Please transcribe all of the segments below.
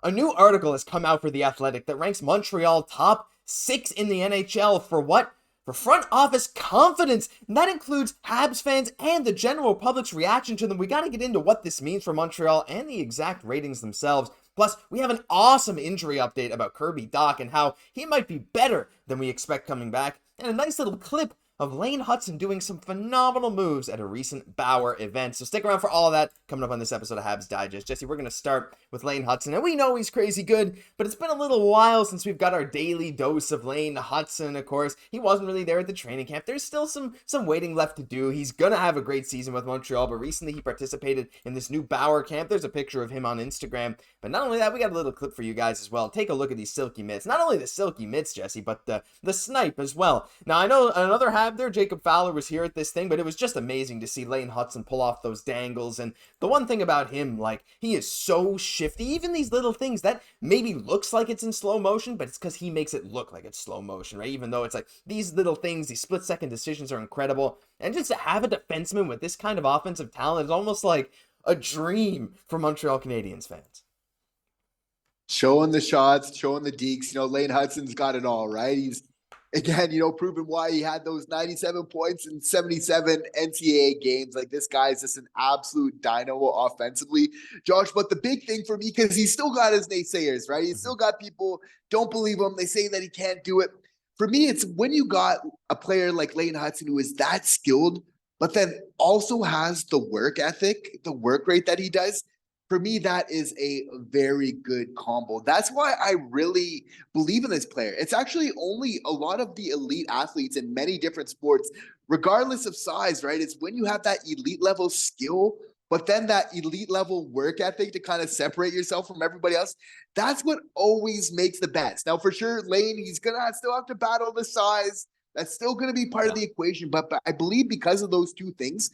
A new article has come out for The Athletic that ranks Montreal top 6 in the NHL for what? For front office confidence. And that includes Habs fans and the general public's reaction to them. We got to get into what this means for Montreal and the exact ratings themselves. Plus, we have an awesome injury update about Kirby Dach and how he might be better than we expect coming back. And a nice little clip of Lane Hutson doing some phenomenal moves at a recent Bauer event. So stick around for all of that coming up on this episode of Habs Digest. Jesse, we're going to start with Lane Hutson. And we know he's crazy good, but it's been a little while since we've got our daily dose of Lane Hutson. Of course, he wasn't really there at the training camp. There's still some waiting left to do. He's going to have a great season with Montreal, but recently he participated in this new Bauer camp. There's a picture of him on Instagram. But not only that, we got a little clip for you guys as well. Take a look at these silky mitts. Not only the silky mitts, Jesse, but the snipe as well. Now, I know another Hab there, Jacob Fowler, was here at this thing, but it was just amazing to see Lane Hutson pull off those dangles. And the one thing about him, like, he is so shifty. Even these little things that maybe looks like it's in slow motion, but it's because he makes it look like it's slow motion, right? Even though it's like these little things, these split-second decisions are incredible. And just to have a defenseman with this kind of offensive talent is almost like a dream for Montreal Canadiens fans. Showing the shots, showing the deeks. Lane Hutson's got it all, right? He's, again, proven why he had those 97 points in 77 NCAA games. Like, this guy's just an absolute dynamo offensively, Josh. But the big thing for me, because he's still got his naysayers, right? He's still got people don't believe him. They say that he can't do it. For me, it's when you got a player like Lane Hutson who is that skilled, but then also has the work ethic, the work rate that he does. For me, that is a very good combo. That's why I really believe in this player. It's actually only a lot of the elite athletes in many different sports, regardless of size, right? It's when you have that elite level skill, but then that elite level work ethic to kind of separate yourself from everybody else. That's what always makes the best. Now, for sure, Lane, he's going to still have to battle the size. That's still going to be part of the equation. But I believe because of those two things,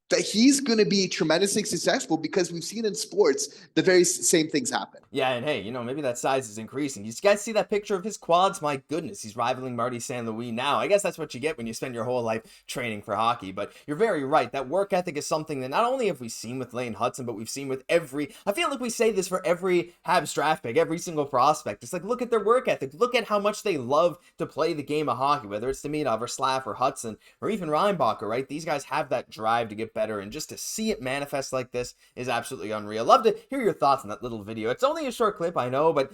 that he's going to be tremendously successful, because we've seen in sports the very same things happen. Yeah, and hey, maybe that size is increasing. You guys see that picture of his quads? My goodness, he's rivaling Marty St. Louis now. I guess that's what you get when you spend your whole life training for hockey. But you're very right. That work ethic is something that not only have we seen with Lane Hutson, but we've seen with I feel like we say this for every Habs draft pick, every single prospect. It's like, look at their work ethic. Look at how much they love to play the game of hockey, whether it's Demidov or Slav or Hutson or even Reinbacher, right? These guys have that drive to get better, and just to see it manifest like this is absolutely unreal. Love to hear your thoughts on that little video. It's only a short clip, I know, but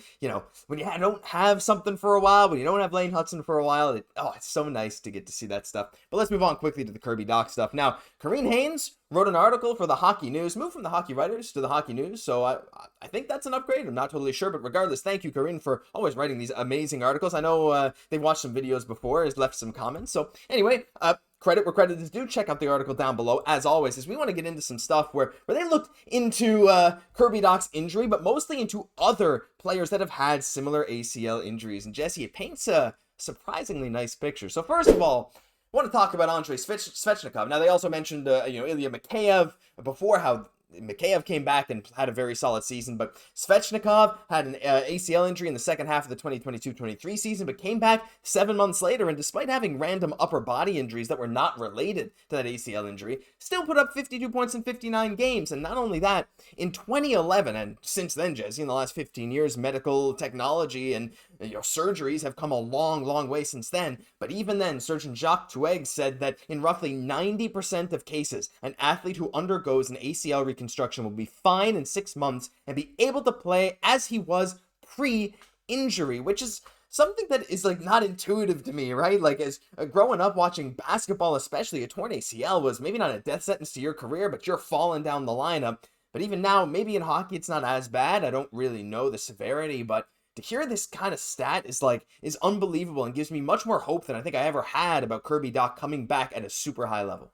when you don't have something for a while, when you don't have Lane Hutson for a while, it's so nice to get to see that stuff. But let's move on quickly to the Kirby Dach stuff. Now, Corrine Haynes wrote an article for the Hockey News, moved from the Hockey Writers to the Hockey News, so I think that's an upgrade. I'm not totally sure, but regardless, thank you, Corrine, for always writing these amazing articles. I know they've watched some videos before, has left some comments. So anyway, credit where credit is due. Check out the article down below, as always, as we want to get into some stuff where they looked into Kirby Dach's injury, but mostly into other players that have had similar ACL injuries. And Jesse, it paints a surprisingly nice picture. So first of all, I want to talk about Andrei Svechnikov. Now, they also mentioned, Ilya Mikheyev before, how Mikheyev came back and had a very solid season, but Svechnikov had an ACL injury in the second half of the 2022-23 season, but came back 7 months later, and despite having random upper body injuries that were not related to that ACL injury, still put up 52 points in 59 games. And not only that, in 2011, and since then, Jesse, in the last 15 years, medical technology and surgeries have come a long, long way since then. But even then, surgeon Xhekaj said that in roughly 90% of cases, an athlete who undergoes an ACL reconstruction will be fine in 6 months and be able to play as he was pre-injury, which is something that is like not intuitive to me, right? Like, as growing up watching basketball, especially, a torn ACL was maybe not a death sentence to your career, but you're falling down the lineup. But even now, maybe in hockey, it's not as bad. I don't really know the severity, but to hear this kind of stat is unbelievable and gives me much more hope than I think I ever had about Kirby Dach coming back at a super high level.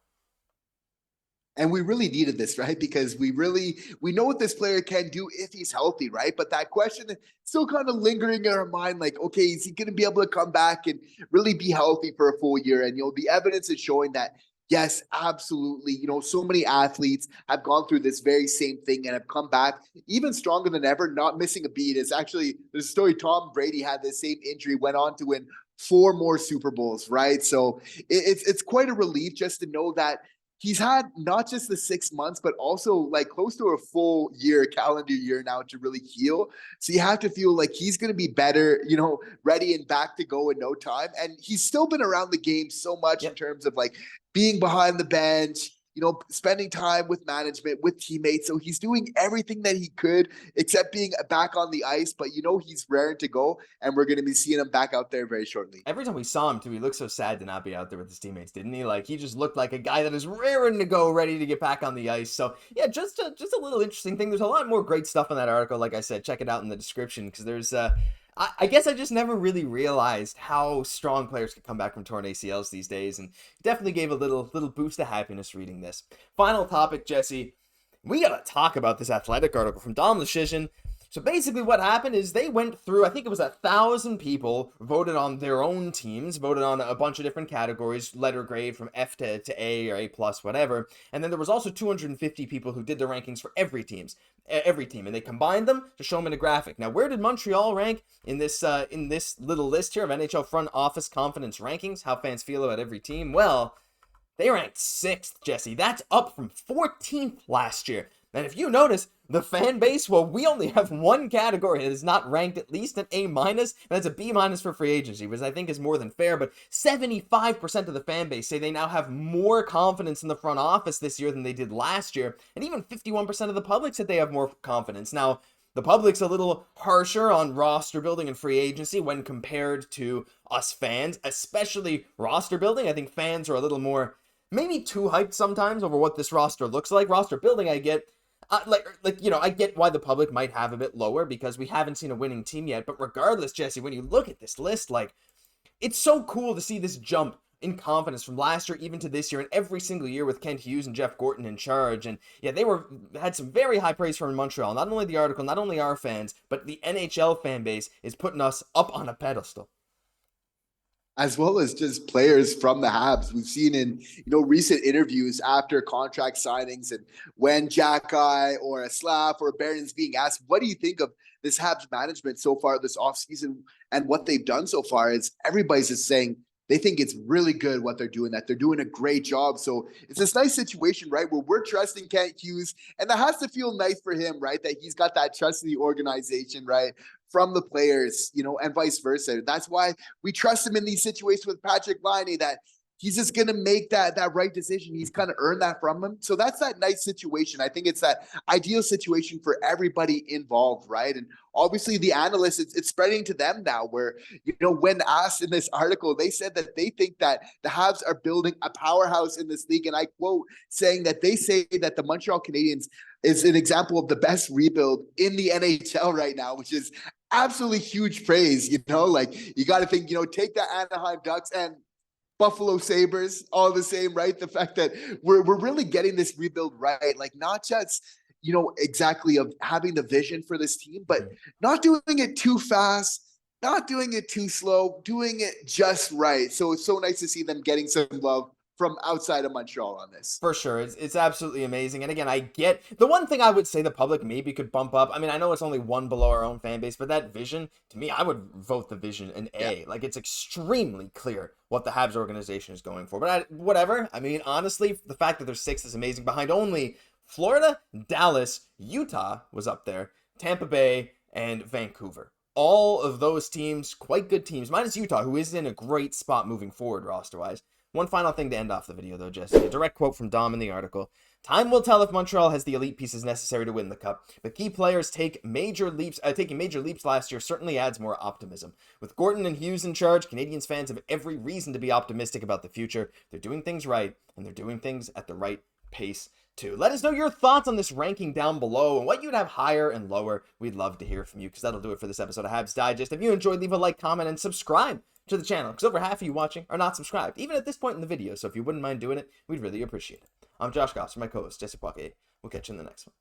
And we really needed this, right? Because we know what this player can do if he's healthy, right? But that question is still kind of lingering in our mind, like, okay, is he going to be able to come back and really be healthy for a full year? And, the evidence is showing that, yes, absolutely. So many athletes have gone through this very same thing and have come back even stronger than ever, not missing a beat. It's actually the story. Tom Brady had the same injury, went on to win 4 more Super Bowls, right? So it's quite a relief just to know that he's had not just the 6 months, but also like close to a full year, calendar year now to really heal. So you have to feel like he's going to be better, ready and back to go in no time. And he's still been around the game so much in terms of like being behind the bench, spending time with management, with teammates. So he's doing everything that he could except being back on the ice. But he's raring to go, and we're going to be seeing him back out there very shortly. Every time we saw him, too, he looked so sad to not be out there with his teammates, didn't he? Like, he just looked like a guy that is raring to go, ready to get back on the ice. So, yeah, just a little interesting thing. There's a lot more great stuff in that article. Like I said, check it out in the description, because there's... I guess I just never really realized how strong players could come back from torn ACLs these days, and definitely gave a little boost of happiness reading this. Final topic, Jesse. We gotta talk about this Athletic article from Dom Lucian. So basically what happened is they went through, I think it was 1,000 people voted on their own teams, voted on a bunch of different categories, letter grade from F to A or A+, whatever. And then there was also 250 people who did the rankings for every team, and they combined them to show them in a graphic. Now, where did Montreal rank in this little list here of NHL front office confidence rankings, how fans feel about every team? Well, they ranked 6th, Jesse. That's up from 14th last year. And if you notice, the fan base, well, we only have one category that is not ranked at least an A-, and that's a B- for free agency, which I think is more than fair, but 75% of the fan base say they now have more confidence in the front office this year than they did last year, and even 51% of the public said they have more confidence. Now, the public's a little harsher on roster building and free agency when compared to us fans, especially roster building. I think fans are a little more, maybe too hyped sometimes over what this roster looks like. Roster building, I get. I get why the public might have a bit lower because we haven't seen a winning team yet. But regardless, Jesse, when you look at this list, it's so cool to see this jump in confidence from last year even to this year, and every single year with Kent Hughes and Jeff Gorton in charge. And yeah, they had some very high praise from Montreal. Not only the article, not only our fans, but the NHL fan base is putting us up on a pedestal. As well as just players from the Habs. We've seen in, recent interviews after contract signings, and when Xhekaj or a Slav or a Barron's being asked, what do you think of this Habs management so far this offseason and what they've done so far, is everybody's just saying they think it's really good what they're doing, that they're doing a great job. So it's this nice situation, right, where we're trusting Kent Hughes, and that has to feel nice for him, right, that he's got that trust in the organization, right, from the players, and vice versa. That's why we trust him in these situations with Patrick Laine, that he's just going to make that right decision. He's kind of earned that from him. So that's that nice situation. I think it's that ideal situation for everybody involved, right? And obviously the analysts, it's spreading to them now, where, when asked in this article, they said that they think that the Habs are building a powerhouse in this league. And I quote, saying that they say that the Montreal Canadiens is an example of the best rebuild in the NHL right now, which is absolutely huge praise. You got to think, take the Anaheim Ducks and Buffalo Sabres, all the same, right? The fact that we're really getting this rebuild right, not just, exactly of having the vision for this team, but not doing it too fast, not doing it too slow, doing it just right. So it's so nice to see them getting some love from outside of Montreal on this. For sure. It's absolutely amazing. And again, I get the one thing I would say the public maybe could bump up. I mean, I know it's only one below our own fan base, but that vision, to me, I would vote the vision an A. Yeah. It's extremely clear what the Habs organization is going for. But whatever. I mean, honestly, the fact that they're 6th is amazing. Behind only Florida, Dallas, Utah was up there, Tampa Bay, and Vancouver. All of those teams, quite good teams, minus Utah, who is in a great spot moving forward roster-wise. One final thing to end off the video, though, Jesse. A direct quote from Dom in the article. Time will tell if Montreal has the elite pieces necessary to win the Cup, but key players taking major leaps last year certainly adds more optimism. With Gorton and Hughes in charge, Canadiens fans have every reason to be optimistic about the future. They're doing things right, and they're doing things at the right pace, too. Let us know your thoughts on this ranking down below and what you'd have higher and lower. We'd love to hear from you, because that'll do it for this episode of Habs Digest. If you enjoyed, leave a like, comment, and subscribe to the channel, because over half of you watching are not subscribed, even at this point in the video. So if you wouldn't mind doing it, we'd really appreciate it. I'm Josh Gosse, for my co-host Jesse Poirier. We'll catch you in the next one.